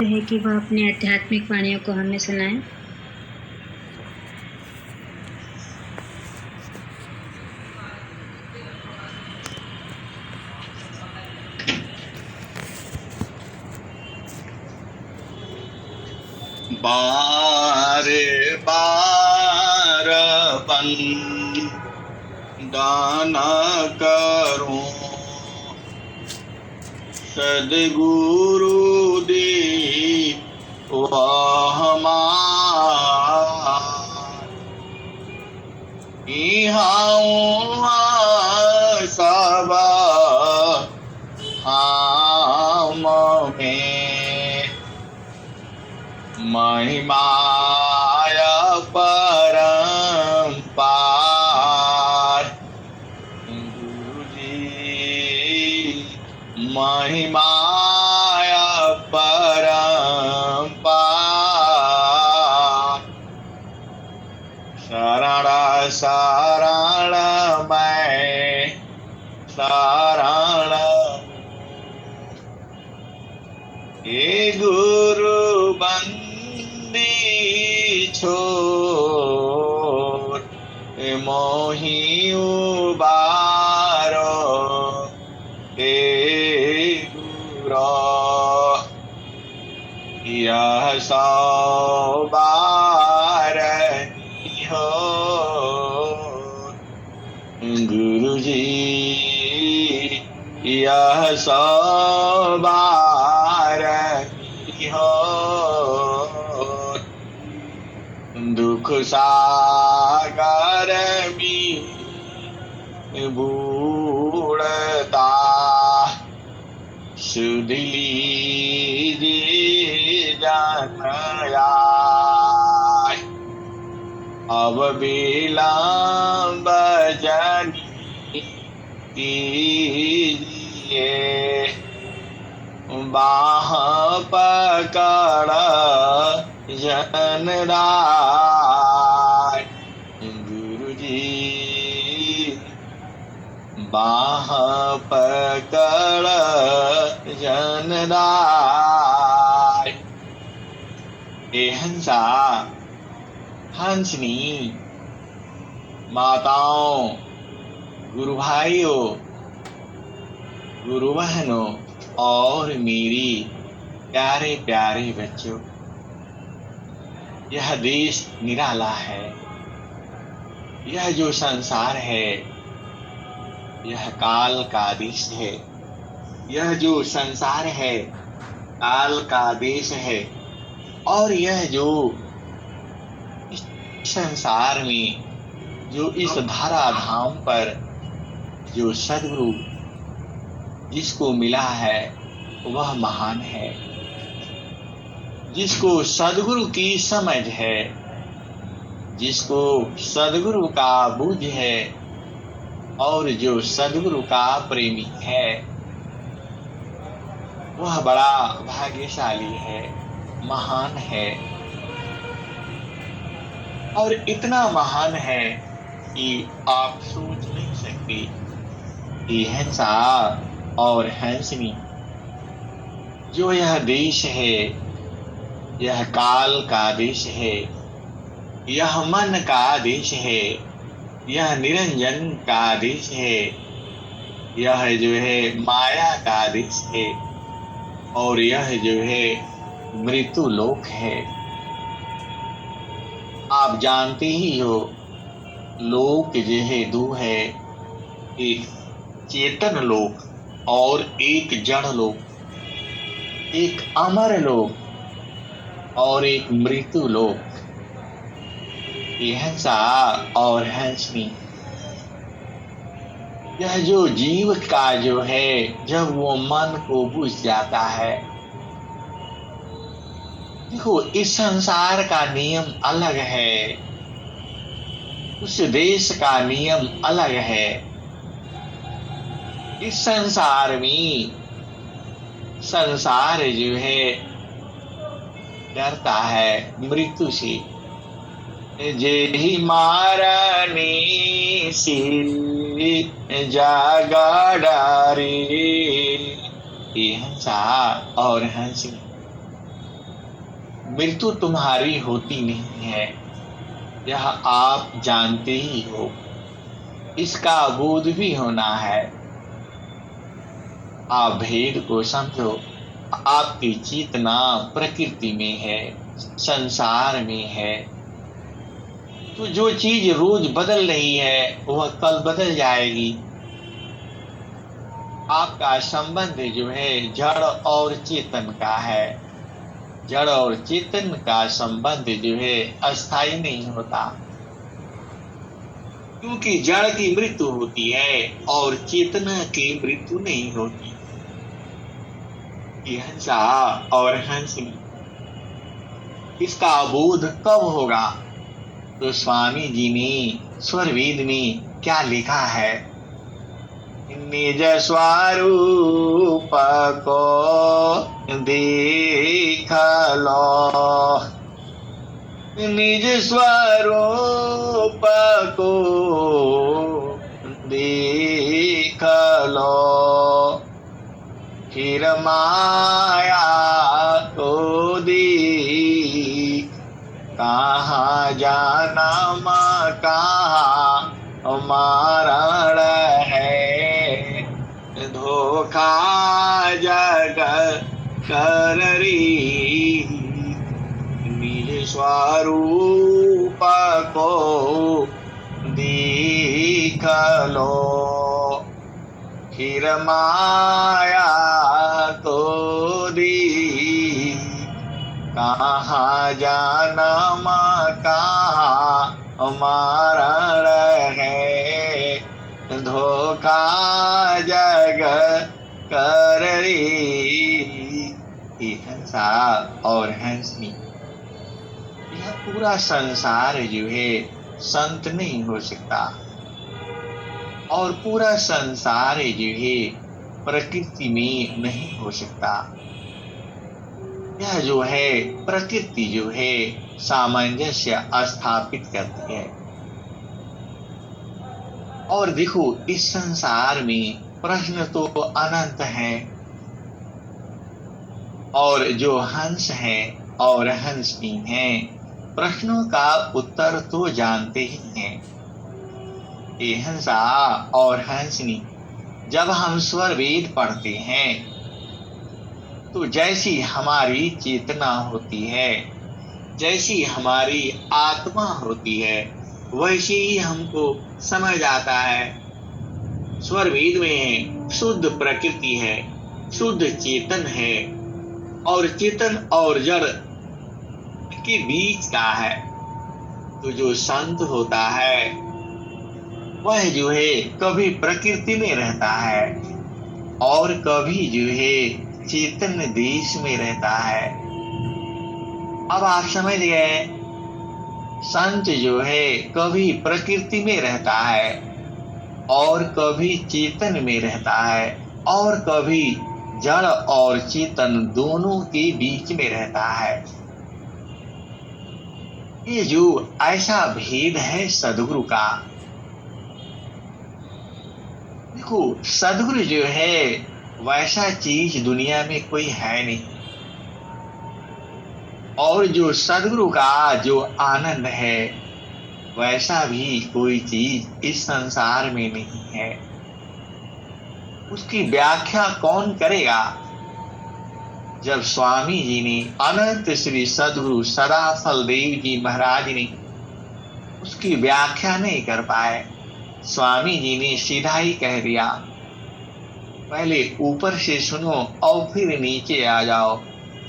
है कि वह अपने आध्यात्मिक वाणियों को हमें सुनाएं। बार बार वंदन करूं सद्गुरु देव हमार सब हम में महिमाय परम्पार गुरुजी महिमाय परम्पार शरण शरण मैं शरण हे गुरु बंदी छोड़ मोहि उबारो हे गुरु यह सौ बार हो गुरुजी यह सौ बार हो दुख सागर में बूढ़ता सुध लीजिए जनया अब विलंब जनी कीजिए बाह पकड़ जनराय गुरुजी बाह पकड़ जनराय हे हंसा हंसनी माताओं गुरु भाइयों गुरु बहनों और मेरी प्यारे प्यारे बच्चों यह देश निराला है। यह जो संसार है यह काल का देश है। यह जो संसार है काल का देश है। और यह जो इस संसार में जो इस धराधाम पर जो सद्गुरु जिसको मिला है वह महान है। जिसको सद्गुरु की समझ है, जिसको सद्गुरु का बुझ है और जो सद्गुरु का प्रेमी है वह बड़ा भाग्यशाली है, महान है। और इतना महान है कि आप सोच नहीं सकते कि हंसा और हंसनी जो यह देश है यह काल का देश है, यह मन का देश है, यह निरंजन का देश है, यह जो है माया का देश है और यह जो है मृत्यु लोक है। आप जानते ही हो लोक जो है दो है, एक चेतन लोक और एक जड़ लोक, एक अमर लोक और एक मृत्यु लोक। हंसा और हंसनी यह जो जीव का जो है जब वो मन को बुझ जाता है, देखो इस संसार का नियम अलग है, उस देश का नियम अलग है। इस संसार में संसार जो है डरता है मृत्यु से, जेहि मारनी सी जागा डारे। ये हंसा और हंसी मृत्यु तुम्हारी होती नहीं है, यह आप जानते ही हो। इसका बोध भी होना है। आप भेद को समझो। आपकी चेतना प्रकृति में है, संसार में है। तो जो चीज रोज बदल रही है वह कल बदल जाएगी। आपका संबंध जो है जड़ और चेतन का है। जड़ और चेतन का संबंध जो है अस्थायी नहीं होता, क्योंकि जड़ की मृत्यु होती है और चेतना की मृत्यु नहीं होती। हंसा और हंसनी, इसका बोध कब होगा? तो स्वामी जी ने स्वरवेद में क्या लिखा है? निज स्वरूप को देख लो, निज स्वरूप को देख लो, फिर माया को देख। कहाँ जाना माँ कहाँ मारण है, धोखा जग कर री। निज स्वरूप को देख लो, फिर माया को देख। कहाँ जाना माँ कहाँ मारण है, धोखा जग कर री। हंसा और हंसनी, यह पूरा संसार जो है संत नहीं हो सकता, और पूरा संसार जो है प्रकृति में नहीं हो सकता। यह जो है प्रकृति जो है सामंजस्य स्थापित करती है। और देखो, इस संसार में प्रश्न तो अनंत हैं, और जो हंस हैं और हंसनी हैं प्रश्नों का उत्तर तो जानते ही हैं। ये हंसा और हंसनी, जब हम स्वर वेद पढ़ते हैं तो जैसी हमारी चेतना होती है, जैसी हमारी आत्मा होती है, वैसे ही हमको समझ आता है। स्वर वेद में शुद्ध प्रकृति है, शुद्ध चेतन है, और चेतन और जड़ के बीच का है। तो जो संत होता है वह जो है कभी प्रकृति में रहता है और कभी जो है चेतन देश में रहता है। अब आप समझ गए, संत जो है कभी प्रकृति में रहता है और कभी चेतन में रहता है, और कभी जड़ और चेतन दोनों के बीच में रहता है। ये जो ऐसा भेद है सदगुरु का, देखो सदगुरु जो है वैसा चीज दुनिया में कोई है नहीं, और जो सदगुरु का जो आनंद है वैसा भी कोई चीज इस संसार में नहीं है। उसकी व्याख्या कौन करेगा? जब स्वामी जी ने, अनंत श्री सदगुरु सदाफल देव जी महाराज ने उसकी व्याख्या नहीं कर पाए, स्वामी जी ने सीधा ही कह दिया, पहले ऊपर से सुनो और फिर नीचे आ जाओ।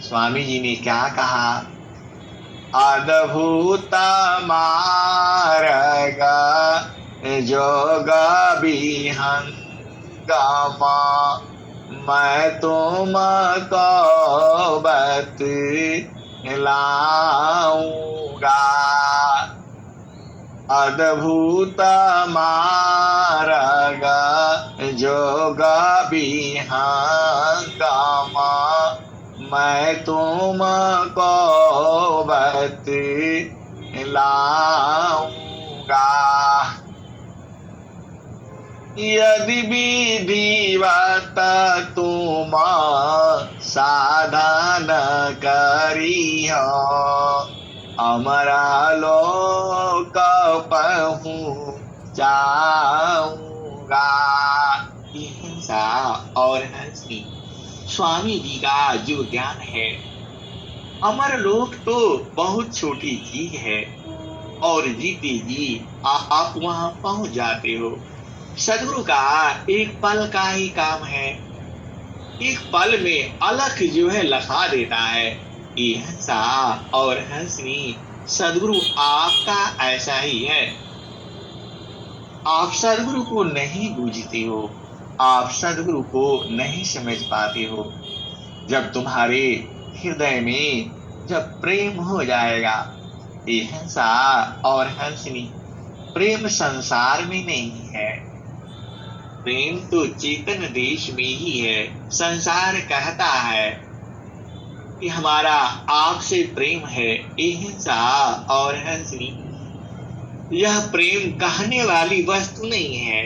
स्वामी जी ने क्या कहा? अद्भुत मार्ग जोग विहंगमा, मैं तुमको बतलाऊंगा। अद्भुत मार्ग जोग विहंगमा, मैं तुमको बतलाऊंगा। यदि विधिवत तुम साधन करी हो, अमरा लोक पहुँचाऊंगा। हिंसा और हंसी स्वामी जी का जो ज्ञान है, अमर लोक तो बहुत छोटी चीज है और जीते जी आप वहां पहुंच जाते हो। सदगुरु का एक पल का ही काम है, एक पल में अलख जो है लखा देता है। ये हंसा और हंसनी सदगुरु आपका ऐसा ही है। आप सदगुरु को नहीं बूझते हो, आप सदगुरु को नहीं समझ पाते हो। जब तुम्हारे हृदय में जब प्रेम हो जाएगा, ये हंसा और हंसनी प्रेम संसार में नहीं है, प्रेम तो चेतन देश में ही है। संसार कहता है कि हमारा आपसे प्रेम है, ये हंसा और हंसनी यह प्रेम कहने वाली वस्तु नहीं है।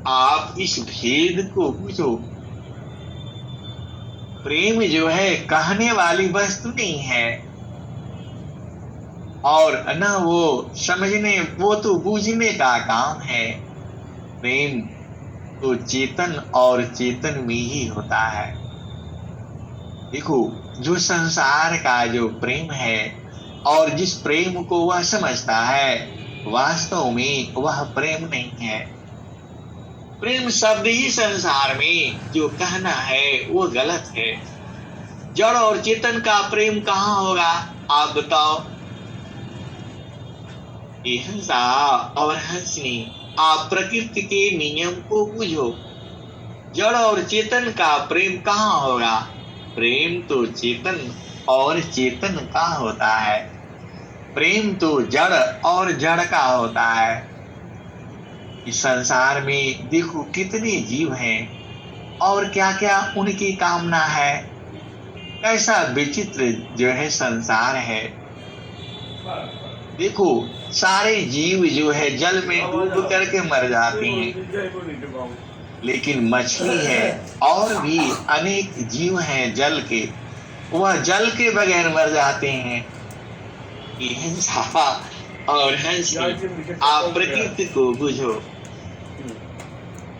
आप इस भेद को बुझो, प्रेम जो है कहने वाली वस्तु नहीं है और न वो समझने, वो तो बूझने का काम है। प्रेम तो चेतन और चेतन में ही होता है। देखो, जो संसार का जो प्रेम है और जिस प्रेम को वह समझता है, वास्तव में वह प्रेम नहीं है। प्रेम शब्द ही संसार में जो कहना है वो गलत है। जड़ और चेतन का प्रेम कहाँ होगा, आप बताओ। ये हंसा और हंसनी, आप प्रकृति के नियम को बुझो। जड़ और चेतन का प्रेम कहाँ होगा। प्रेम तो चेतन और चेतन का होता है, प्रेम तो जड़ और जड़ का होता है। इस संसार में देखो कितने जीव हैं और क्या क्या उनकी कामना है। कैसा विचित्र जो है संसार है। देखो, सारे जीव जो है जल में डूब करके मर जाते हैं, लेकिन मछली है और भी अनेक जीव हैं जल के, वह जल के बगैर मर जाते हैं। ये हंसा और हंसनी, आप प्रकृति को बुझो।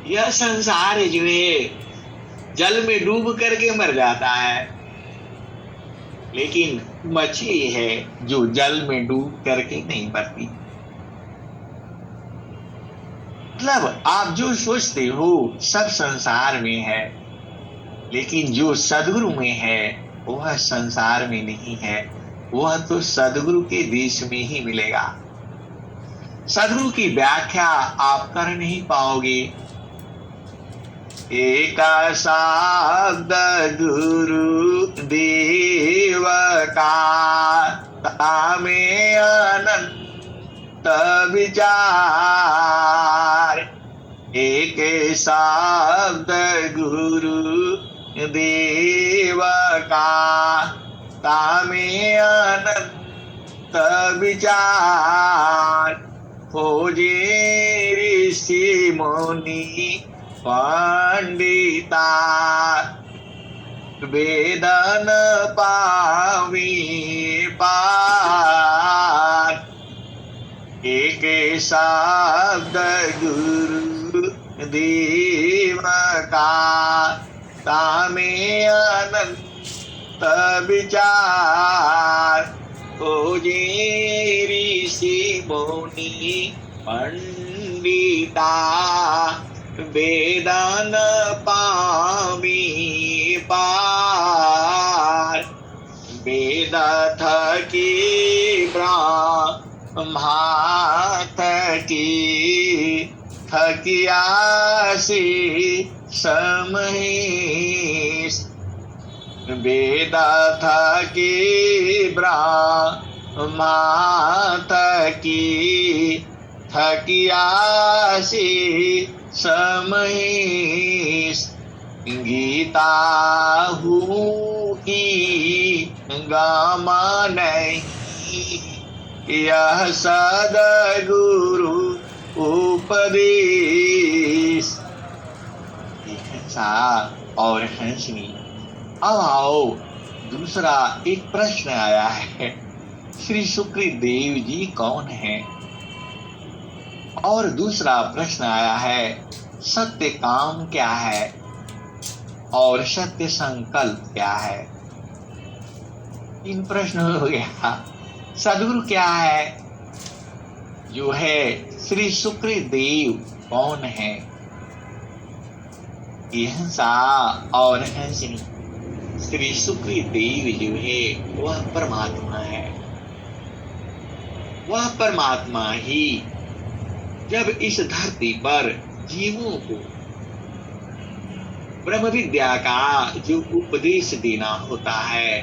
यह संसार जो है जल में डूब करके मर जाता है, लेकिन मछली है जो जल में डूब करके नहीं मरती। मतलब आप जो सोचते हो सब संसार में है, लेकिन जो सदगुरु में है वह संसार में नहीं है, वह तो सदगुरु के देश में ही मिलेगा। सदगुरु की व्याख्या आप कर नहीं पाओगे। एक शब्द गुरु देव का, तामे अनंत विचार। एक शब्द गुरु देव का, तामे अनंत विचार। खोजे ऋषि मुनि पंडिता, वेदन पावी पार। एक शब्द गुरु देव का, तामे अनंत विचार। खोजे ऋषि मुनि पंडिता, वेदन पावी पार। वेद थकी ब्रह्मा थकी, थकियासी समहीस। वेद थकी ब्रह्मा थकी, थकियासी समहीस। गीता हूँ की गामा नहीं, यह सदगुरु उपदेश। हंसा और हंसनी। अब आओ, दूसरा एक प्रश्न आया है, श्री सुखदेव जी कौन है? और दूसरा प्रश्न आया है, सत्य काम क्या है और सत्य संकल्प क्या है? तीन प्रश्न हो गया। सदगुरु क्या है? जो है श्री सुखदेव कौन है? ये हंसा और हंसनी। श्री सुखदेव जो है वह परमात्मा है। वह परमात्मा ही जब इस धरती पर जीवों को ब्रह्म विद्या का जो उपदेश देना होता है,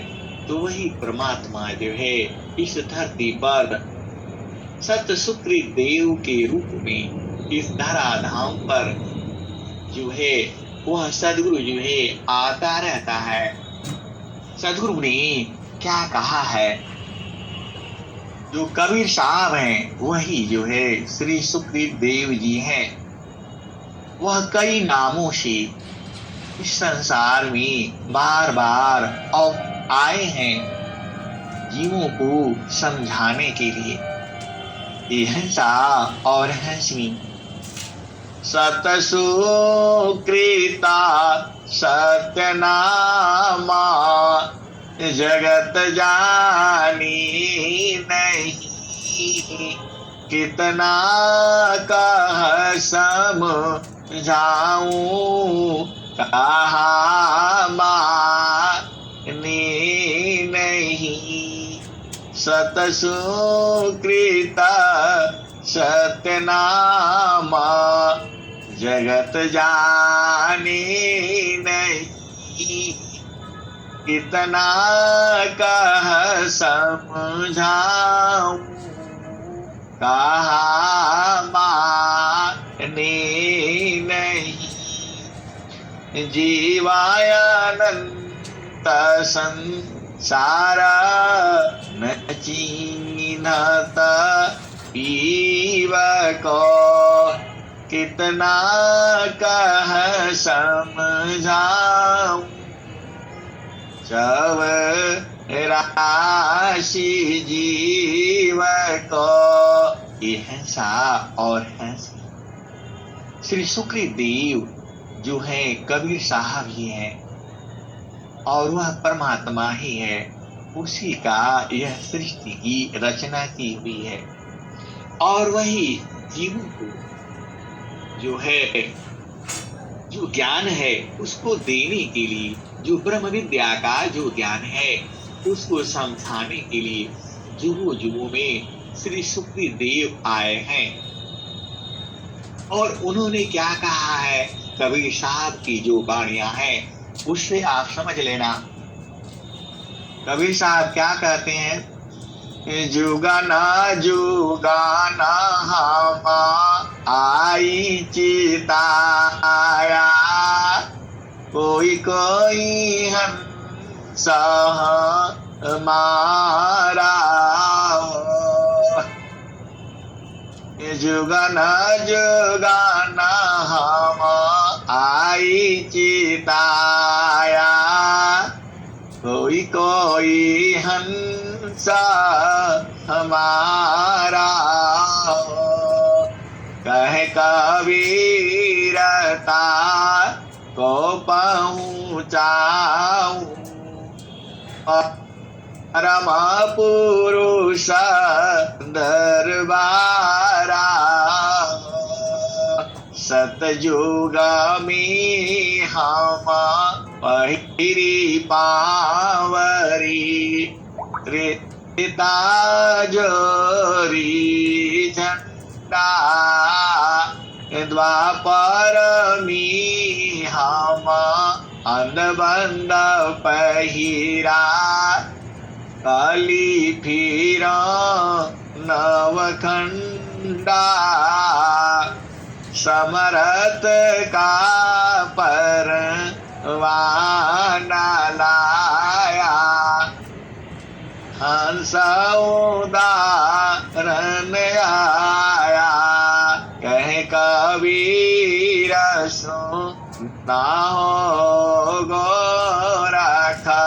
तो वही परमात्मा जो है इस धरती पर सत्य सुखदेव के रूप में इस धराधाम पर जो है वह सदगुरु जो है आता रहता है। सदगुरु ने क्या कहा है? जो कबीर साहब हैं वही जो है श्री सुखदेव जी हैं। वह कई नामों से इस संसार में बार बार आए हैं जीवों को समझाने के लिए। ये हंसा और हंसनी। सतसुकृता सत्यनामा जगत जानी नहीं, कितना कह समझाऊं कहा माने नहीं। सतसुकृता सत्यनामा जगत जाने नहीं, कितना कह समझाऊं कहा माने नहीं। जीवायानंत संसार न चीन्हत पीव को, कितना कह समझाऊं सब राशि जीव को। ये हंसा और हंसी। श्री सुखदेव जो है कबीर साहब ही हैं और वह परमात्मा ही है। उसी का यह सृष्टि की रचना की हुई है और वही जीवों को जो है जो ज्ञान है उसको देने के लिए, जो ब्रह्म विद्या का जो ज्ञान है उसको समझाने के लिए जुगों में श्री सुखदेव आए हैं। और उन्होंने क्या कहा है? कबीर साहब की जो वाणियां हैं उससे आप समझ लेना। कबीर साहब क्या कहते हैं? जुगाना जुगाना हम आई चिताया, कोई कोई हंस हमारा। जुगाना जुगाना हम आई चिताया, कोई कोई हंस हमारा। कह कबीरता को पहुँचाऊं परम पुरुष दरबारा। सतयुग में हम पहिरी पावरी, त्रेता जोरी झंडा। द्वापर में हम अंधबंध पहिरा, कली फिरा नवखंडा। समरथ का परवाना लाया, हंस उदाहरण आया। कह कबीर सो ना हो गोरखा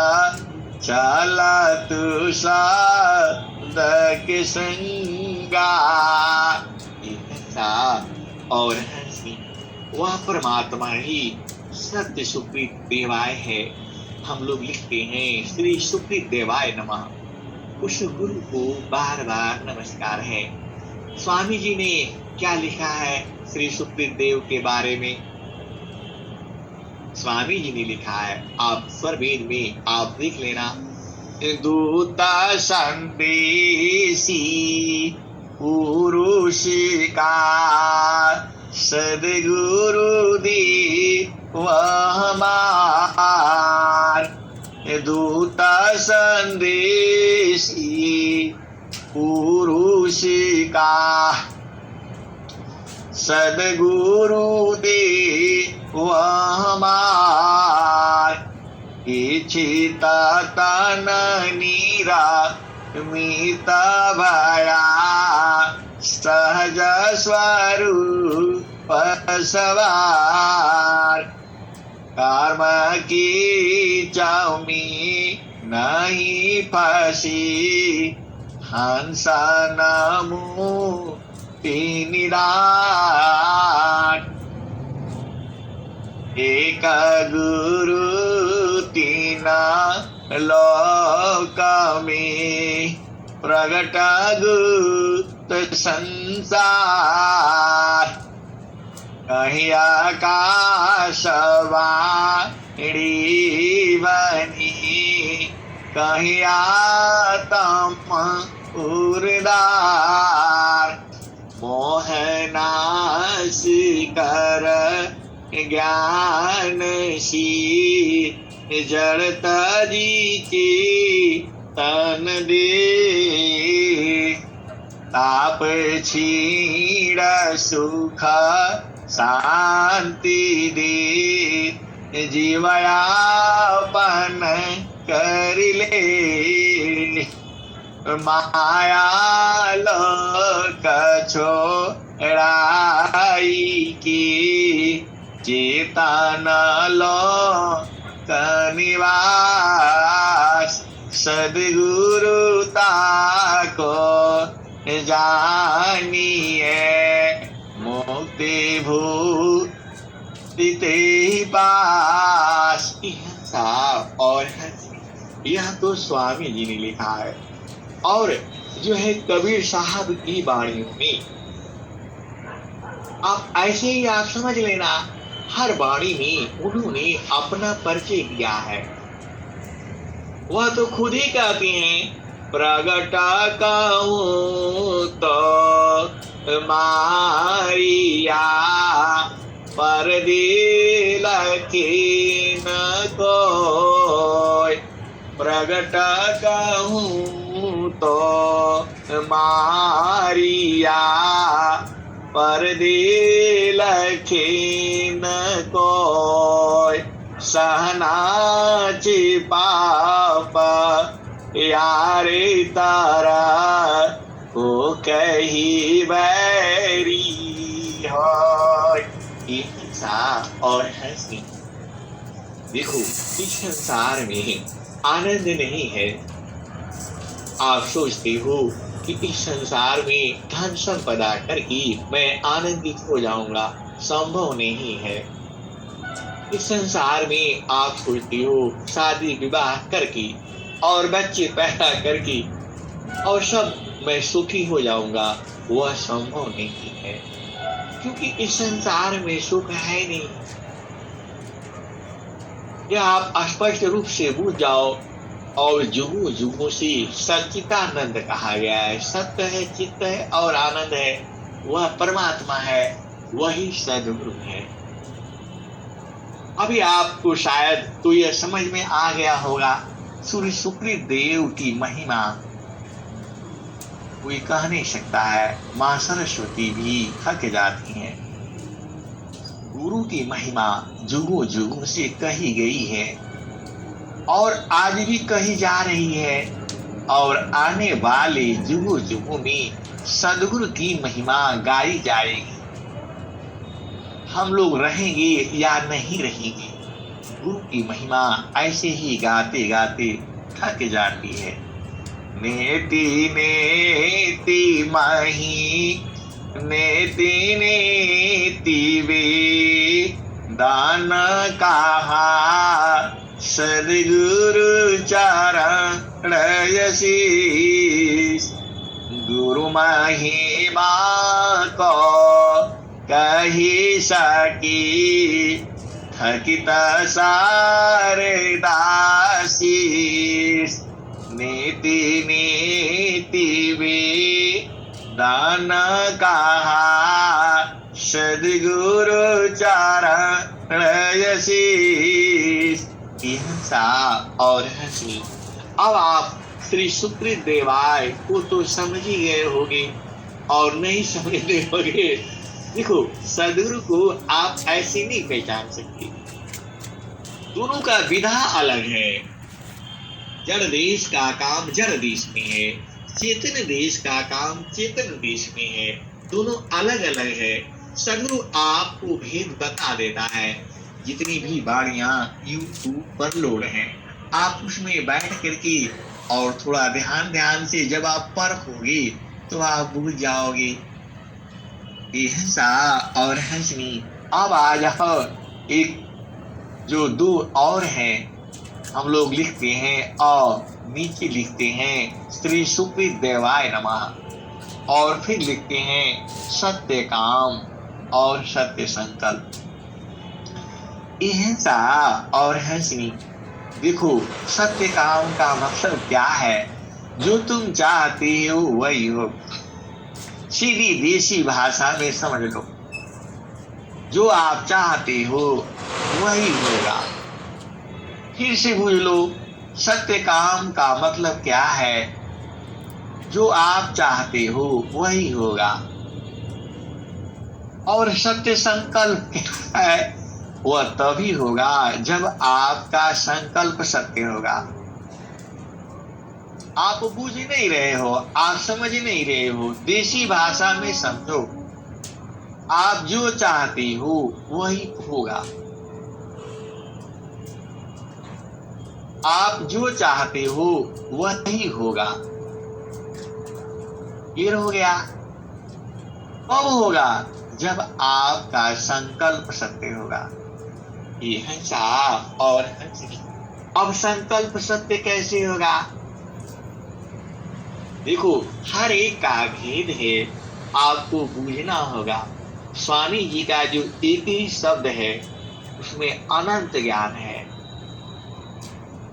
चला तू साधक संगा। और हंसी वह परमात्मा ही सत्य सुप्रीत देवाय है। हम लोग लिखते हैं श्री सुप्रीत देवाय नमः। उस गुरु को बार बार नमस्कार है। स्वामी जी ने क्या लिखा है श्री सुप्रीत देव के बारे में? स्वामी जी ने लिखा है, आप स्वरवेद में आप देख लेना। दूता संदेशी पुरुष का सदगुरु दी वह मार। दूता संदेशी पुरुष का सदगुरु दे वह मार। इच्छिता तन नीरा मीता भया सहज स्वरूप सवार। कर्म की चौमी नहीं फंसी हंसा नमो निराट। एक गुरु तीन लोक में प्रगट गुप्त संसार। कहीं आकाशवाणी बनी कहीं आत्म उर्दार। मोहनाश कर ज्ञानशी जड़त जी की तन दे। ताप छीण सुख शांति दे जीवयापन कर ले। माया लोक छोड़ाई की चेतन लोक निवास। सद्गुरुता को जानिए मुक्ति भूति ते पास। और यह तो स्वामी जी ने लिखा है और जो है कबीर साहब की वाणियों में। आप ऐसे ही आप समझ लेना, हर वाणी में उन्होंने अपना परिचय दिया है। वह तो खुद ही कहते हैं, प्रगटा कहूं तो मारिया परदे लखीन कोय। प्रगट कहूं तो मारिया परदे लखीन कोय। सहना पाप यारे तारा को कही बैरी हो। हिंसा और हंसी। देखो इस संसार में आनंद नहीं है। आप सोचते हो कि इस संसार में धन संपदा करके मैं आनंदित हो जाऊंगा, संभव नहीं है। इस संसार में आप सोचते हो शादी विवाह करके और बच्चे पैदा करके और सब मैं सुखी हो जाऊंगा, वह संभव नहीं है। क्योंकि इस संसार में सुख है नहीं। यह आप स्पष्ट रूप से बूझ जाओ। और जुगों जुगों से सच्चिदानंद कहा गया है। सत्य है, चित्त है और आनंद है, वह परमात्मा है, वही सद्गुरु है। अभी आपको शायद तो यह समझ में आ गया होगा, श्री सुप्रीत देव की महिमा कोई कह नहीं सकता है। मां सरस्वती भी थक जाती हैं। गुरु की महिमा जुगों जुगों से कही गई है और आज भी कही जा रही है और आने वाले जुगों जुगों में सद्गुरु की महिमा गाई जाएगी। हम लोग रहेंगे या नहीं रहेंगे। गुरु की महिमा ऐसे ही गाते गाते थक जाती है। नेति नेति माही नेति नेति वे दान कहा सद्गुरु चरण शीस। गुरु महिमा को कही सकी थकित सारे दासीस। नीति नीति वे दान कहा सद्गुरु चरण शीस। हिंसा और हंसी। अब आप श्री सुकृत देवाय को तो समझ ही गए होंगे और नहीं समझते होंगे। देखो, सद्गुरु को आप ऐसे नहीं पहचान सकते। दोनों का विधा अलग है। जड़ देश का काम जड़ देश में है, चेतन देश का काम चेतन देश में है। दोनों अलग अलग है। सद्गुरु आपको भेद बता देता है। जितनी भी वाणियां यूट्यूब पर लोड हैं, आप उसमें बैठ करके और थोड़ा ध्यान से जब आप परखोगे तो आप भूल जाओगे। हिंसा और हंसनी। अब आ जाओ एक जो दो और हैं, हम लोग लिखते हैं और नीचे लिखते हैं श्री सुकृत देवाय नमः और फिर लिखते हैं सत्य काम और सत्य संकल्प। हिंसा और हंसनी। देखो, सत्य काम का मतलब क्या है? जो तुम चाहते हो वही हो। सीधी देसी भाषा में समझ लो, जो आप चाहते हो वही होगा। फिर से बुझ लो, सत्य काम का मतलब क्या है? जो आप चाहते हो वही होगा। और सत्य संकल्प क्या है? वह तभी होगा जब आपका संकल्प सत्य होगा। आप बूझ नहीं रहे हो, आप समझ नहीं रहे हो। देसी भाषा में समझो, आप जो चाहते हो वही होगा। आप जो चाहते हो वही होगा। ये हो गया। कब होगा? जब आपका संकल्प सत्य होगा। ये हिंसा और हंसनी। अब संकल्प सत्य कैसे होगा? देखो, हर एक का भेद है, आपको बूझना होगा। स्वामी जी का जो एक ही शब्द है उसमें अनंत ज्ञान है।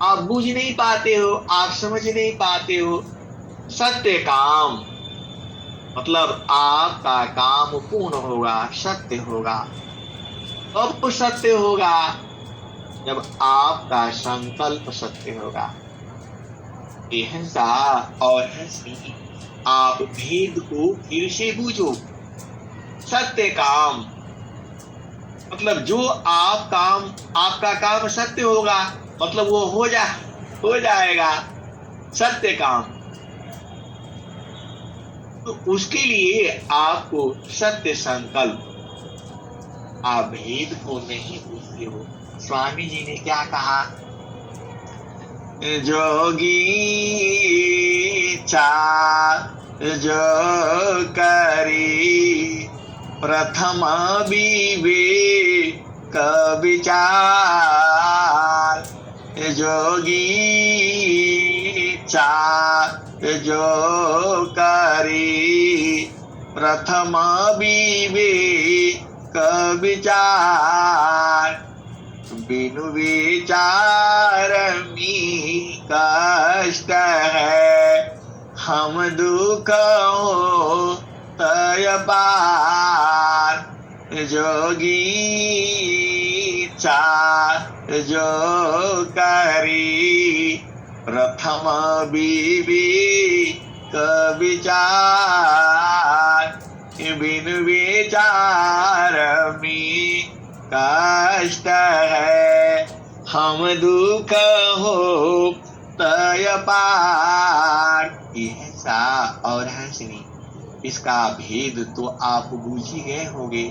आप बूझ नहीं पाते हो, आप समझ नहीं पाते हो। सत्य काम मतलब आपका काम पूर्ण होगा, सत्य होगा। कब सत्य होगा? जब आपका संकल्प सत्य होगा। हिंसा और हंसनी। आप भेद को फिर से बूझो। सत्य काम मतलब जो आपका काम सत्य होगा, मतलब वो हो जाएगा सत्य काम। तो उसके लिए आपको सत्य संकल्प। आप भेद को नहीं बूझते हो। स्वामी जी ने क्या कहा? जोगी जो करी प्रथम विवेक विचार। जोगी जो करी प्रथम विवेक विचार। बिनु विचार में कष्ट है, हम दुख हो तय पार। जोगी जो करी प्रथम विवेक विचार। बिनु विचार में कष्ट है, हम दुख हो तय पार। हिंसा और हंसनी, इसका भेद तो आप बूझ ही गए होंगे।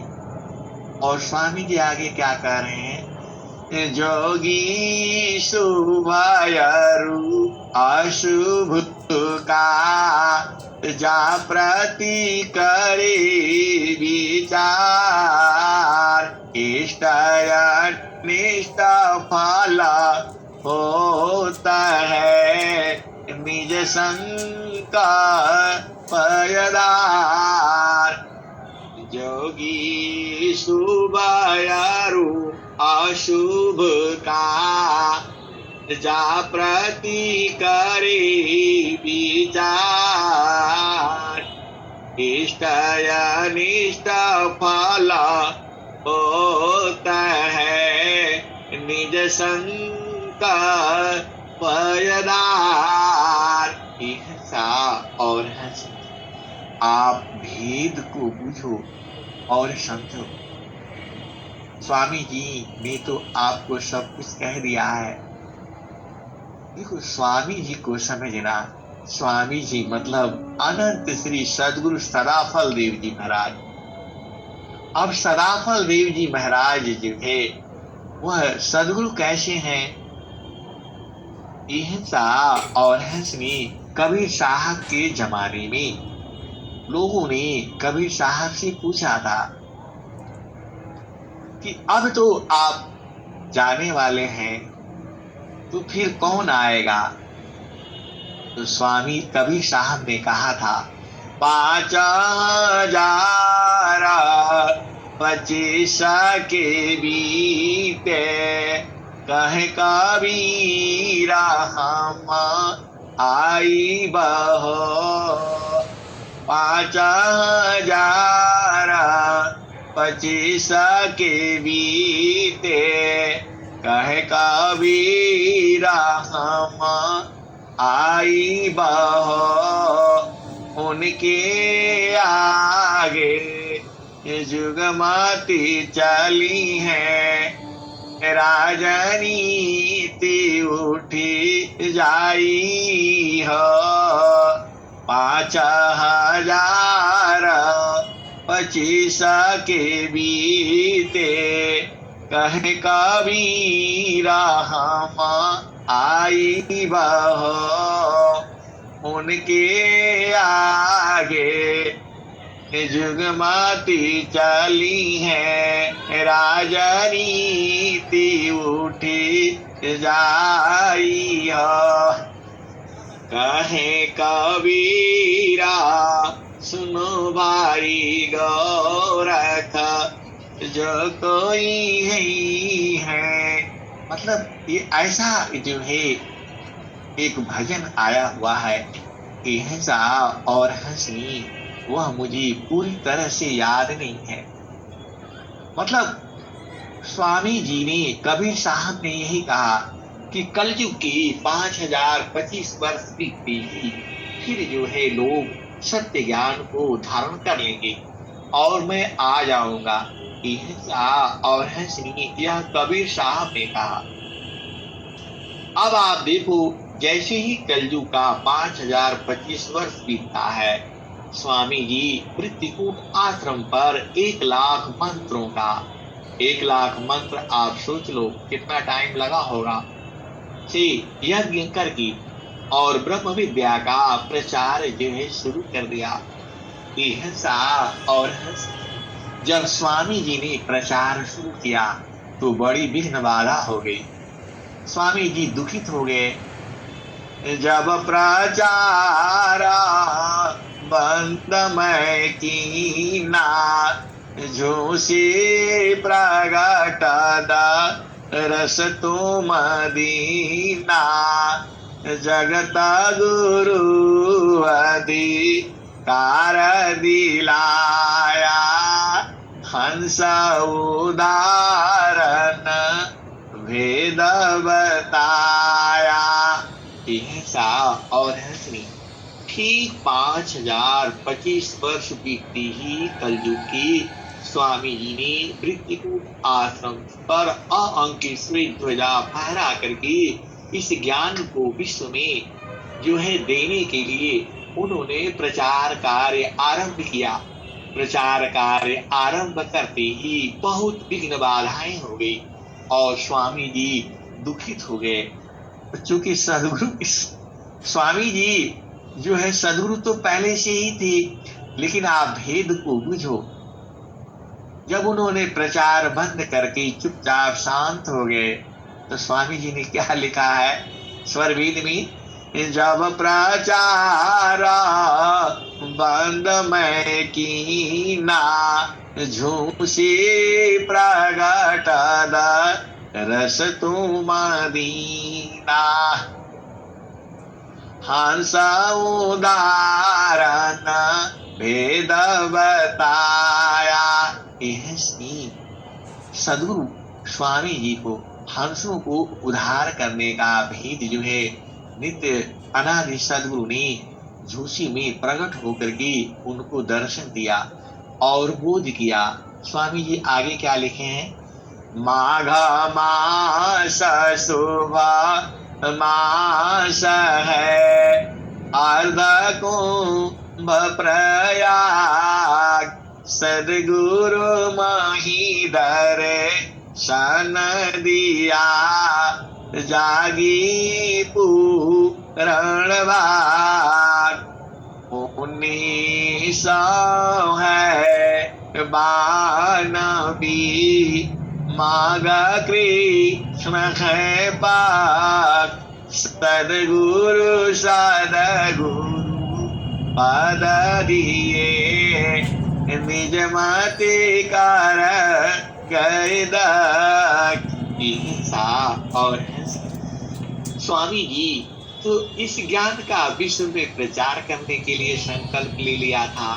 और स्वामी जी आगे क्या कह रहे हैं? जोगी शुभयरु अशुभ का जा प्रति करे विचार, इष्ट निष्ठ फल होता है निज संकल्प पयदार। जोगी शुभयरु अशुभ का जा प्रति करे विचार, इष्ट अनिष्ट फल होता है निज संकल्प पयदार। हिंसा और हंसी, आप भेद को बूझो और समझो। स्वामी जी ने तो आपको सब कुछ कह दिया है। देखो, स्वामी जी को समझना, स्वामी जी मतलब अनंत श्री सदगुरु सदाफल देव जी महाराज। अब सदाफल देव जी महाराज जो है वह सदगुरु कैसे हैं? हिंसा और हंसनी कबीर साहब के जमाने में लोगों ने कबीर साहब से पूछा था कि अब तो आप जाने वाले हैं, तो फिर कौन आएगा? तो स्वामी कबीर साहब ने कहा था, 5,025 के बीते कहे कबीरा हम आई बहो। 5,025 के बीते कहे कबीरा हम आई बहो। उनके आगे जुगमती चली है, राजनीति उठी जाई हो। 5,025 के बीते कहे कबीरा हम आई बहो। उनके आगे जुगमती चली है, राजनीति उठी जाई हो। कहे कबीरा सुनो भाई गोरख जो कोई ही है। मतलब ये ऐसा जो है एक भजन आया हुआ है कि हिंसा और हंसी वह मुझे पूरी तरह से याद नहीं है। मतलब स्वामी जी ने, कबीर साहब ने यही कहा कि कलयुग के 5,025 वर्ष बीतते ही फिर जो है लोग सत्य ज्ञान को धारण कर लेंगे और मैं आ जाऊंगा। हिंसा और हंसनी, यह कबीर साहब ने कहा। अब आप देखो, जैसे ही कलयुग का 5,025 वर्ष बीतता है, स्वामी जी मृत्युकूट आश्रम पर 1,00,000 मंत्रों का 1,00,000 मंत्र, आप सोच लो कितना टाइम लगा होगा, से यज्ञ करके और ब्रह्म विद्या का प्रचार जो है शुरू कर दिया। हिंसा और हंस, जब स्वामी जी ने प्रचार शुरू किया तो बड़ी विघ्न बाधा हो गई। स्वामी जी दुखित हो गए। जब प्रचार बंद मैं कीना, झूसी प्रगट रस तुम दीना। जगत गुरु अधिकार दिलाया, हंस उदाहरण भेद बताया। हिंसा और हंसनी ठीक 5,025 वर्ष बीतते ही कलयुग की स्वामी जी ने मृत्युकूट आश्रम पर अंकित श्वेत ध्वजा फहरा करके इस ज्ञान को विश्व में जो है देने के लिए उन्होंने प्रचार कार्य आरंभ किया। प्रचार कार्य आरंभ करते ही बहुत विघ्न बाधाएं हो गई और स्वामी जी दुखित हो गए। चूंकि सदगुरु स्वामी जी जो है सदगुरु तो पहले से ही थे, लेकिन आप भेद को बुझो। जब उन्होंने प्रचार बंद करके चुपचाप शांत हो गए तो स्वामी जी ने क्या लिखा है स्वरवेद में, जब प्रचार बंद मैं कीना झूसी प्रगट रस तुम दीना, हंस उदाहरण भेद बताया। सदगुरु स्वामी जी को हंसों को उद्धार करने का भेद जो है नित्य अनादि सदगुरु ने झूसी में प्रकट होकर के उनको दर्शन दिया और बोध किया। स्वामी जी आगे क्या लिखे हैं, माघ मास शुभ मास है अर्ध कुंभ प्रयाग, सदगुरु माही दर्शन दिया जागी पूरण भाग। 1900 है बानवी माघ कृष्ण है पाक, सदगुरु पद दिए निज मति कर गए। और स्वामी जी तो इस ज्ञान का विश्व में प्रचार करने के लिए संकल्प ले लिया था,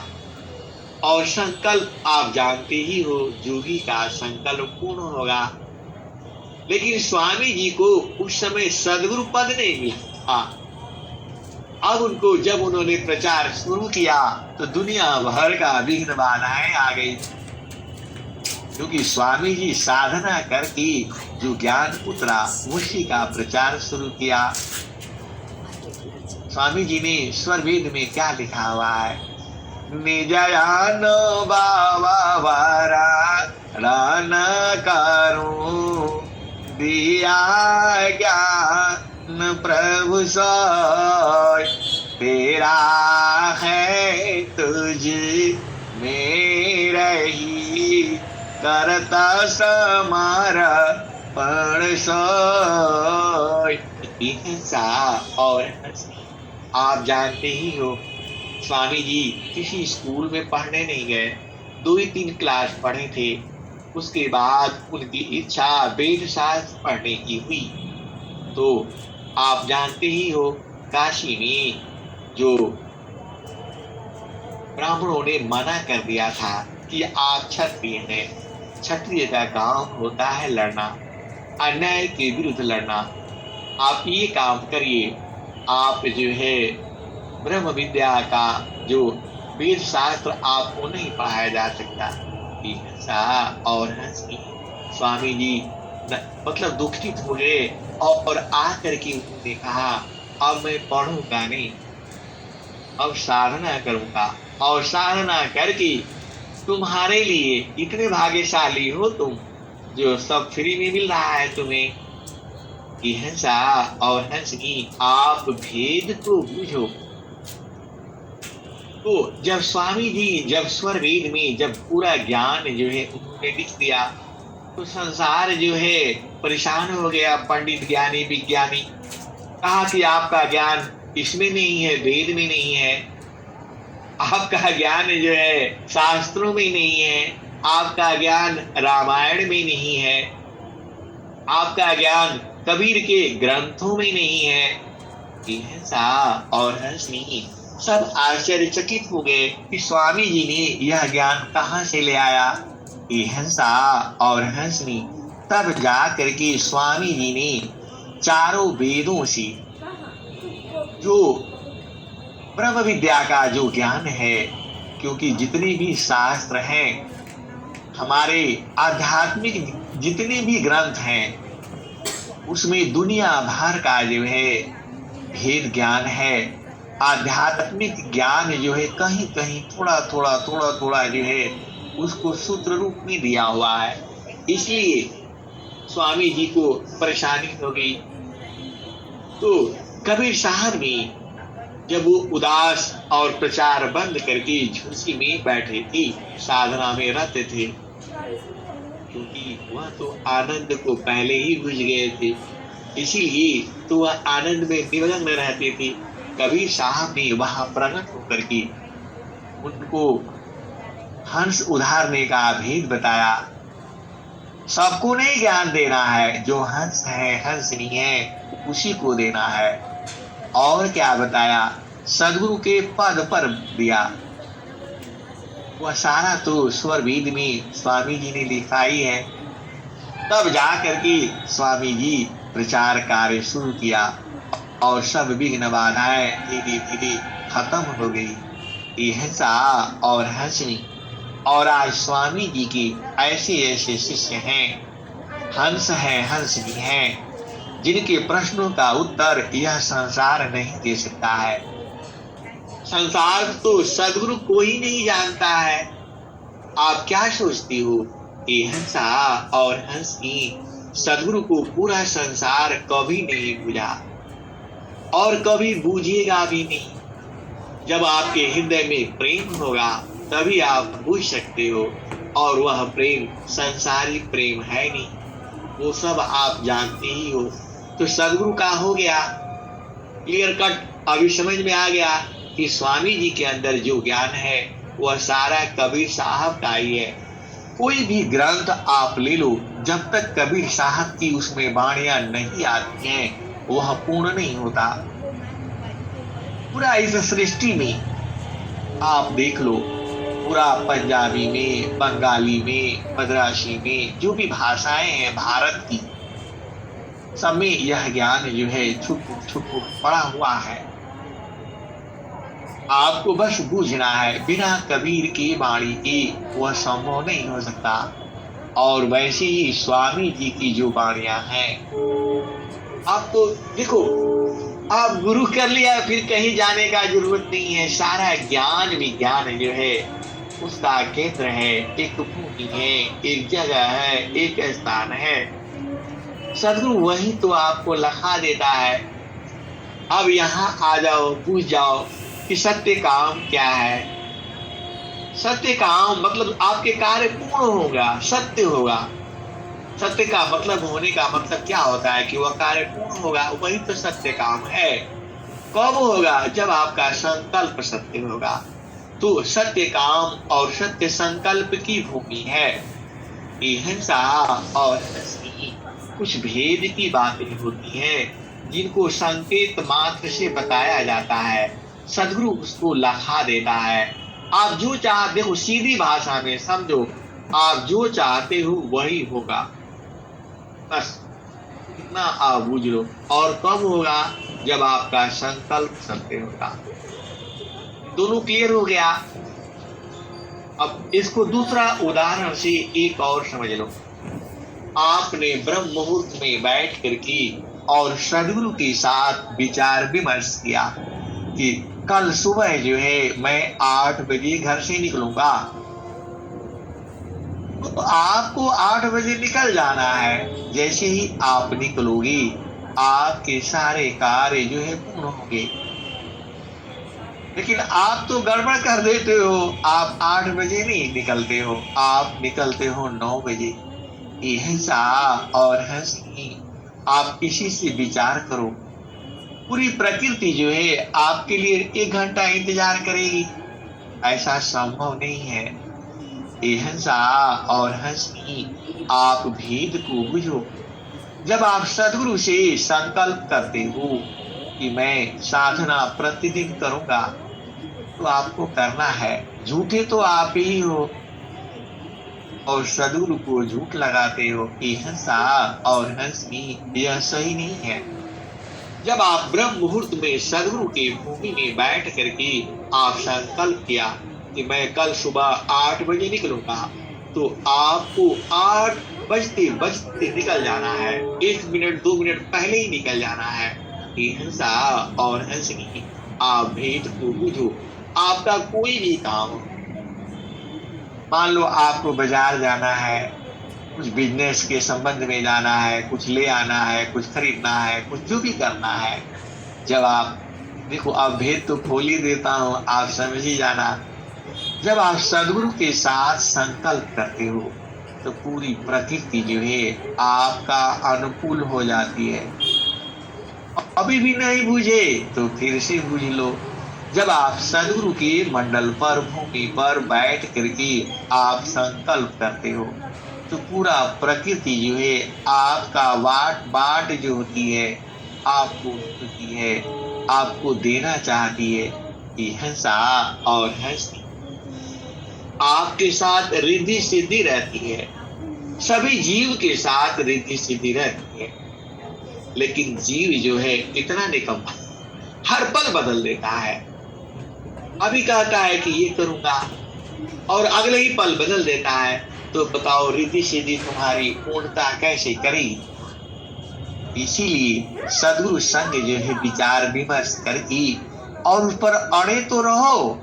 और संकल्प आप जानते ही हो योगी का संकल्प पूर्ण होगा। लेकिन स्वामी जी को उस समय सदगुरु पद नहीं मिला था। अब उनको जब उन्होंने प्रचार शुरू किया तो दुनिया भर का विघ्न बाधाएं आ गई, क्योंकि स्वामी जी साधना करके जो ज्ञान उतरा उसी का प्रचार शुरू किया। स्वामी जी ने स्वरवेद में क्या लिखा हुआ है, निजयान बाबा वरा रन करूं दिया ज्ञान प्रभु सोय, तेरा है तुझ में रही करता समर्पण सोय। और आप जानते ही हो स्वामी जी किसी स्कूल में पढ़ने नहीं गए, 2-3 क्लास पढ़े थे। उसके बाद उनकी इच्छा वेद शास्त्र पढ़ने की हुई। तो आप जानते ही हो काशी में जो ब्राह्मणों ने मना कर दिया था कि आप क्षत्रिय हैं, क्षत्रिय का काम होता है लड़ना, अन्याय के विरुद्ध लड़ना। आप ये काम करिए, आप जो है ब्रह्म विद्या का जो वेद शास्त्र आपको नहीं पढ़ाया जा सकता। और स्वामी जी मतलब दुखित हो गए और आकर के उन्होंने कहा अब मैं पढ़ूंगा नहीं, अब साधना करूंगा, और साधना करके तुम्हारे लिए इतने भाग्यशाली हो तुम जो सब फ्री में मिल रहा है तुम्हें कि हंसा और हंस की आप भेद को बुझो। तो जब स्वामी जी जब स्वर वेद में जब पूरा ज्ञान जो है उन्होंने लिख दिया तो संसार जो है परेशान हो गया। पंडित ज्ञानी विज्ञानी कहा कि आपका ज्ञान इसमें नहीं है, वेद में नहीं है, आपका ज्ञान जो है शास्त्रों में नहीं है, आपका ज्ञान रामायण में नहीं है, आपका ज्ञान कबीर के ग्रंथों में नहीं है। हंसा और हंसनी सब आश्चर्यचकित हो गए कि स्वामी जी ने यह ज्ञान कहाँ से ले आया। हंसा और हंसनी तब जा करके स्वामी जी ने चारों वेदों से जो ब्रह्म विद्या का जो ज्ञान है, क्योंकि जितने भी शास्त्र हैं हमारे आध्यात्मिक जितने भी ग्रंथ हैं उसमें दुनिया भर का जो है भेद ज्ञान है, आध्यात्मिक ज्ञान जो है कहीं कहीं थोड़ा थोड़ा जो है उसको सूत्र रूप में दिया हुआ है। इसलिए स्वामी जी को परेशानी हो गई। तो कबीर साहब भी जब वो उदास और प्रचार बंद करके झूसी में बैठे थे, साधना में रहते थे, क्योंकि वह तो आनंद को पहले ही बुझ गए थे, इसीलिए तो वह आनंद में निमग्न रहते थे। कबीर साहब ने वहां प्रकट होकर के उनको हंस उधारने का भेद बताया। सबको नहीं ज्ञान देना है, जो हंस है हंसनी है उसी को देना है। और क्या बताया, सदगुरु के पद पर दिया। वह सारा तो स्वर वेद में स्वामी जी ने लिखा ही है। तब जा करके स्वामी जी प्रचार कार्य शुरू किया और सब विघ्न बाधाएं धीरे धीरे खत्म हो गई। ये हंसा और हंसनी। और आज स्वामी जी के ऐसे ऐसे शिष्य हैं, हंस है हंसनी हैं, जिनके प्रश्नों का उत्तर यह संसार नहीं दे सकता है। संसार तो सदगुरु को ही नहीं जानता है। आप क्या सोचती हो, ये हंसा और हंसनी सदगुरु को पूरा संसार कभी नहीं बुझा और कभी बूझेगा भी नहीं। जब आपके हृदय में प्रेम होगा तभी आप बुझ सकते हो, और वह प्रेम संसारिक प्रेम है नहीं, वो सब आप जानते ही हो। तो सदगुरु का हो गया क्लियर कट। अभी समझ में आ गया कि स्वामी जी के अंदर जो ज्ञान है वह सारा कबीर साहब का ही है। कोई भी ग्रंथ आप ले लो, जब तक कबीर साहब की उसमें वाणियां नहीं आती हैं वह पूर्ण नहीं होता। पूरा इस सृष्टि में आप देख लो, पूरा पंजाबी में, बंगाली में, मद्रासी में, जो भी भाषाएं हैं भारत की, सब में यह ज्ञान जो है छुप छुप पड़ा हुआ है। आपको बस बूझना है, बिना कबीर की वाणी के वह संभव नहीं हो सकता। और वैसे ही स्वामी जी की जो वाणियां हैं, आप तो देखो, आप गुरु कर लिया फिर कहीं जाने का जरूरत नहीं है। सारा ज्ञान विज्ञान जो है उसका केंद्र है, एक भूमि है, एक जगह है, एक स्थान है। सदगुरु वही तो आपको लखा देता है। अब यहाँ आ जाओ, पूछ जाओ कि सत्य काम क्या है। सत्य काम मतलब आपके कार्य पूर्ण होगा, सत्य होगा। सत्य का मतलब, होने का मतलब क्या होता है कि वह कार्य पूर्ण होगा, वही तो सत्य काम है। कब होगा, जब आपका संकल्प सत्य होगा। तो सत्य काम और सत्य संकल्प की भूमि है। हिंसा और हंसी कुछ भेद की बातें होती हैं, जिनको संकेत मात्र से बताया जाता है। सदगुरु उसको लखा देता है। आप जो चाहते, देखो सीधी भाषा में समझो, आप जो चाहते हो वही होगा, बस इतना आप बूझ लो। और कब होगा, जब आपका संकल्प सत्य होगा। दोनों क्लियर हो गया। अब इसको दूसरा उदाहरण से एक और समझ लो। आपने ब्रह्म मुहूर्त में बैठ करके और सदगुरु के साथ विचार विमर्श किया कि कल सुबह जो है मैं 8 बजे घर से निकलूंगा। तो आपको 8 बजे निकल जाना है। जैसे ही आप निकलोगे आपके सारे कार्य जो है पूर्ण होंगे। लेकिन आप तो गड़बड़ कर देते हो, आप 8 बजे नहीं निकलते हो, आप निकलते हो 9 बजे। ये हिंसा और हंसी, आप इसी से विचार करो। पूरी प्रकृति जो है आपके लिए 1 घंटा इंतजार करेगी, ऐसा संभव नहीं है। ये हिंसा और हंसी, आप भेद को बुझो। जब आप सदगुरु से संकल्प करते हो कि मैं साधना प्रतिदिन करूंगा, तो आपको करना है। झूठे तो आप ही हो और सदगुरु को झूठ लगाते हो कि हंसा और हंसी, यह सही नहीं है। जब आप ब्रह्म मुहूर्त में सदगुरु की भूमि में बैठ करके आप संकल्प किया कि मैं कल सुबह 8 बजे निकलूंगा, तो आपको 8 बजते बजते निकल जाना है। 1 मिनट 2 मिनट पहले ही निकल जाना है। ये हंसा और हंसनी आप भेद को बुझो। आपका कोई भी काम, मान लो आपको बाजार जाना है, कुछ बिजनेस के संबंध में जाना है, कुछ ले आना है, कुछ खरीदना है, कुछ जो भी करना है, जब आप देखो, अब भेद तो खोल ही देता हूं, आप समझ ही जाना। जब आप सदगुरु के साथ संकल्प करते हो तो पूरी प्रकृति जो है आपका अनुकूल हो जाती है। अभी भी नहीं बुझे तो फिर से बुझ लो। जब आप सदगुरु के मंडल पर, भूमि पर बैठ करके आप संकल्प करते हो तो पूरा प्रकृति जो है आपका बाट जो होती है आपको होती है, आपको देना चाहती है कि हंसा और हंसी आपके साथ रिद्धि सिद्धि रहती है। सभी जीव के साथ रिद्धि सिद्धि रहती है, लेकिन जीव जो है इतना निकम्मा, हर पल बदल देता है। अभी कहता है कि ये करूंगा और अगले ही पल बदल देता है। तो बताओ रिद्धि सिद्धि तुम्हारी पूर्णता कैसे करेगी? इसीलिए सदगुरु संग जो है विचार विमर्श करके और उस पर अड़े तो रहो।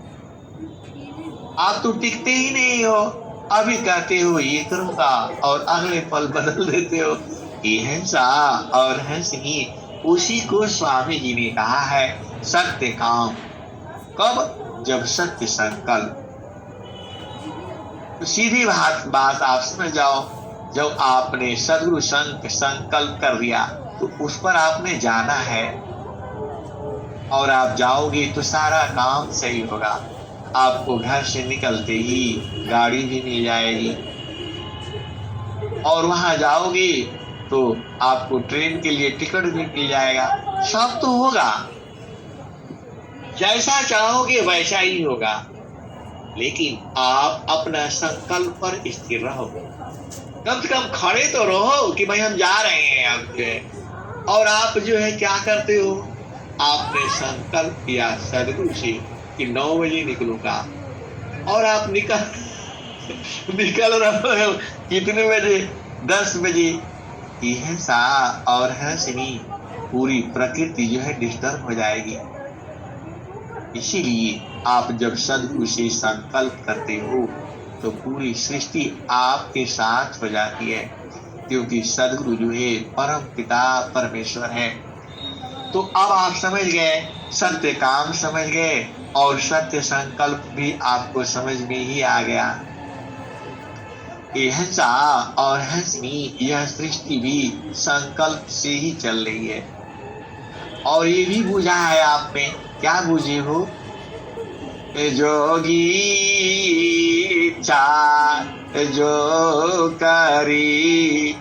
आप तो टिकते ही नहीं हो। अभी कहते हो ये करूंगा और अगले पल बदल देते हो। ये हिंसा और हंसनी, उसी को स्वामी जी ने कहा है सत्य काम। कब? जब सत्य संकल्प। तो सीधी बात आप समझ जाओ, जब आपने सदगुरु संकल्प कर लिया तो उस पर आपने जाना है और आप जाओगे तो सारा काम सही होगा। आपको घर से निकलते ही गाड़ी भी मिल जाएगी और वहां जाओगे तो आपको ट्रेन के लिए टिकट भी मिल जाएगा। सब तो होगा, जैसा चाहोगे वैसा ही होगा, लेकिन आप अपना संकल्प पर स्थिर रहो। कम से कम खड़े तो रहो कि भाई हम जा रहे हैं अब। और आप जो है क्या करते हो, आपने संकल्प किया सदगुरु से कि 9 बजे निकलूंगा और आप निकल रहे हो कितने बजे? 10 बजे। यह सा और हंसनी, पूरी प्रकृति जो है डिस्टर्ब हो जाएगी। इसीलिए आप जब सदगुरु से संकल्प करते हो तो पूरी सृष्टि आपके साथ हो जाती है, क्योंकि सदगुरु जो है परम पिता परमेश्वर है। तो अब आप समझ गए, सत्य काम समझ गए और सत्य संकल्प भी आपको समझ में ही आ गया। ये हंसा और हंसनी, यह सृष्टि भी संकल्प से ही चल रही है। और ये भी बुझा है आपने, क्या बुझे हो? जोगी इच्छा जो करी,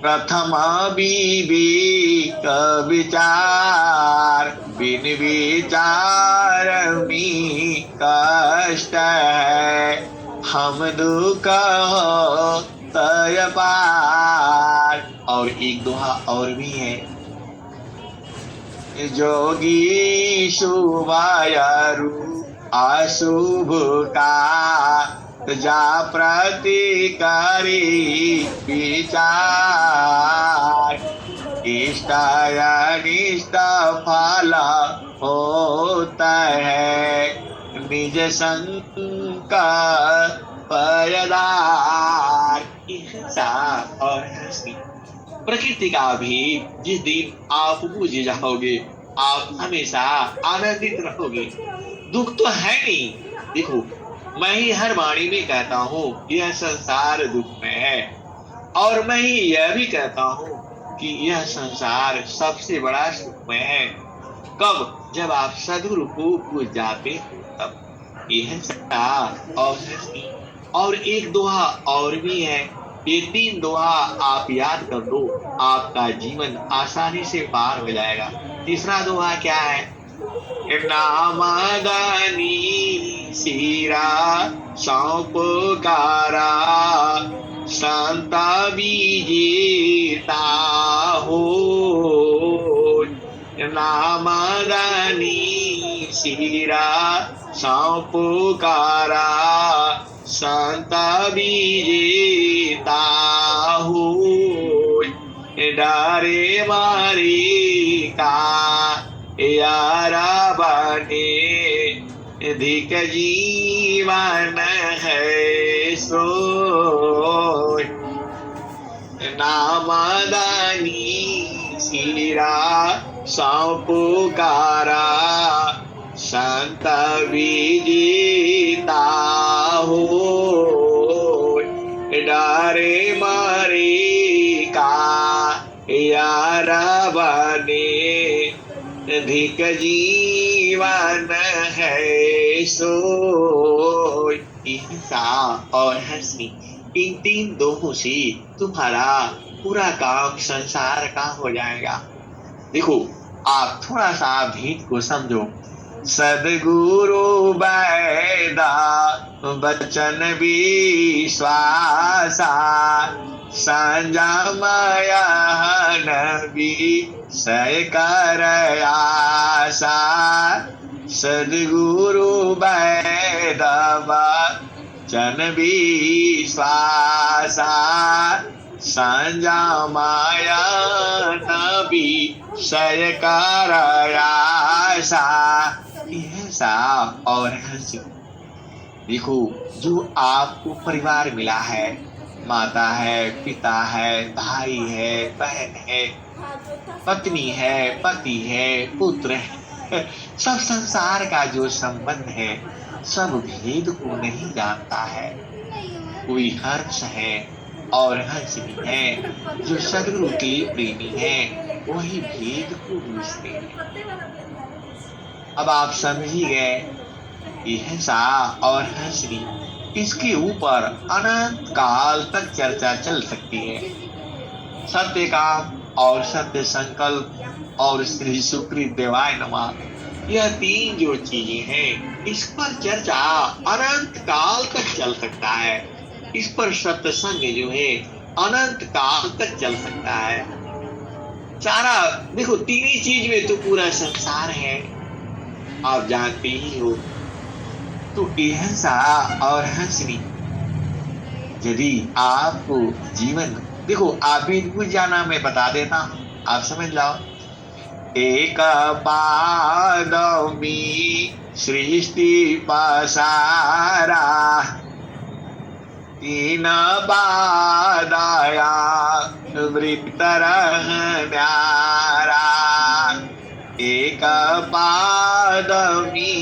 प्रथम विवेक विचार, बिन विचार में कष्ट है, हम दुख हो तय पार। और एक दोहा और भी है, जोगी शुभायरु अशुभ का, जा प्रति करी विचार, इष्ट अनिष्ट फल होता है, निज संकल्प पयदार। और हंसी, प्रकृति का भी जिस दिन आप बुझ जाओगे आप हमेशा आनंदित रहोगे। दुख तो है नहीं। देखो, मैं ही हर वाणी में कहता हूँ यह संसार दुख में है, और मैं ही यह भी कहता हूँ कि यह संसार सबसे बड़ा सुख में है। कब? जब आप सदगुरु को भूल जाते हो तब। यह और एक दोहा और भी है, ये 3 दोहा आप याद कर दो, आपका जीवन आसानी से पार हो जाएगा। तीसरा दोहा क्या है? नामदानी सीरा सौपुकारा, संता विजेता हो। नामदानी सीरा सौपुकारा, संता विजेता हो। डारे मारे का यारा बने अधिक जीवन है सो नामदानी सिरा सौपुकारा संत विजेता हो डरे मरे का यारा बने अधिक जीवन है सो हिंसा और हंसी इन तीन दोनों से तुम्हारा पूरा काम संसार का हो जाएगा। देखो आप थोड़ा सा भेद को समझो। सदगुरु बैदा बचन विश्वासा संजमया नबी सय कर आशा सदगुरु बैदा बचन विश्वासा संजमया नबी सय कर आशा ऐसा और हंसी। देखो जो आपको परिवार मिला है, माता है, पिता है, भाई है, बहन है, पत्नी है, पति है, पुत्र है, सब संसार का जो संबंध है सब भेद को नहीं जानता है। कोई हर्ष है और हंस भी है। जो सदगुरु के प्रेमी है वही भेद को बूझते हैं। अब आप समझ ही गए कि हंसा और हंसनी इसके ऊपर अनंत काल तक चर्चा चल सकती है। सत्य काम और सत्य संकल्प और श्री सुकृत देवाय नमः, यह तीन जो चीजें हैं इस पर चर्चा अनंत काल तक चल सकता है। इस पर सत्संग जो है अनंत काल तक चल सकता है। सारा देखो तीन ही चीज में तो पूरा संसार है, आप जानते ही हो। तो हिंसा और हंसनी यदि आपको जीवन देखो आप भी कुछ जाना मैं बता देता हूँ, आप समझ जाओ। एक पादमी सृष्टि पसारा तीन बादाया वृत्तर न्यारा एक पादमी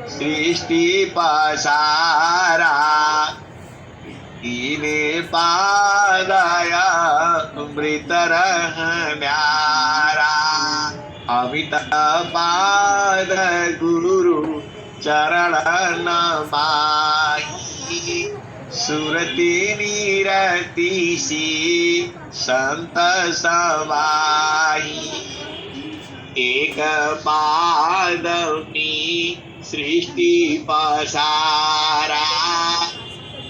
सृष्टि पसारा तीन पादाया वृत्तर न्यारा अमित पाद गुरु चरण नमाहि सुरति निरति सी संत समाहि एक पादमी सृष्टि पसारा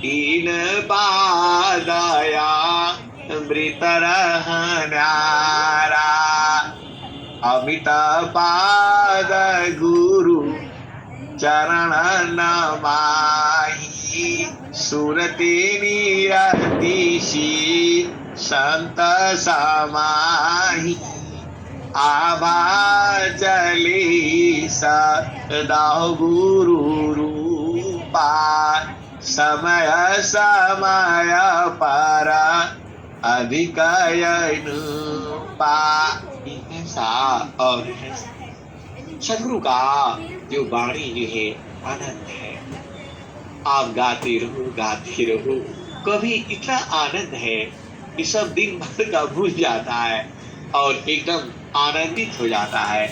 तीन पादया वृत्तर न्यारा अमित पाद गुरु चरण नमाहि सुरति निरति सी संत समाहि आभा चली सदा गुरु रूपा समय समय पर अधिक अनुपा। हिंसा और सदगुरु का जो वाणी जो है आनंद है। आप गाते रहो, कभी इतना आनंद है कि सब दिन भर का भूल जाता है और एकदम आनंदित हो जाता है।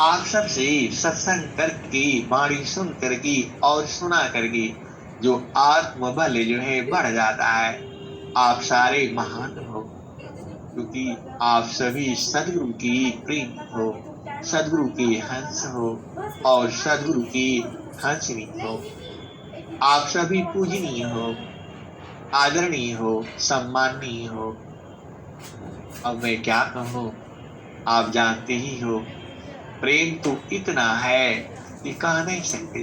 आप सबसे सत्संग करके वाणी सुन करके और सुना करके जो आत्मबल जो है बढ़ जाता है। आप सारे महान हो क्योंकि आप सभी सदगुरु की प्रेम हो, सदगुरु के हंस हो और सदगुरु की हंसनी हो। आप सभी पूजनीय हो, आदरणीय हो, सम्माननीय हो। अब मैं क्या कहूँ, आप जानते ही हो। प्रेम तो इतना है कि कह नहीं सकते।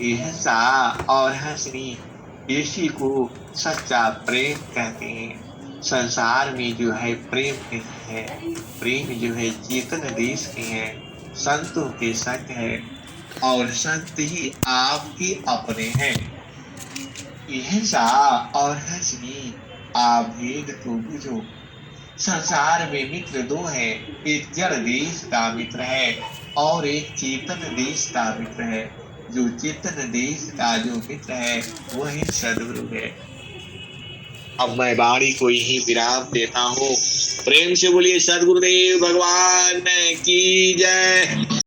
हिंसा और हंसनी इसी को सच्चा प्रेम कहते हैं। संसार में जो है प्रेम नहीं है। प्रेम जो है चेतन देश के हैं, संतों के संग है और संत ही आपके अपने हैं। हिंसा और हंसनी आप भेद को बुझो। संसार में मित्र दो हैं, एक जड़ देश का मित्र है और एक चेतन देश का मित्र है। जो चेतन देश का जो मित्र है वही सद्गुरु है। अब मैं वाणी को यही विराम देता हूँ। प्रेम से बोलिए सद्गुरुदेव भगवान की जय।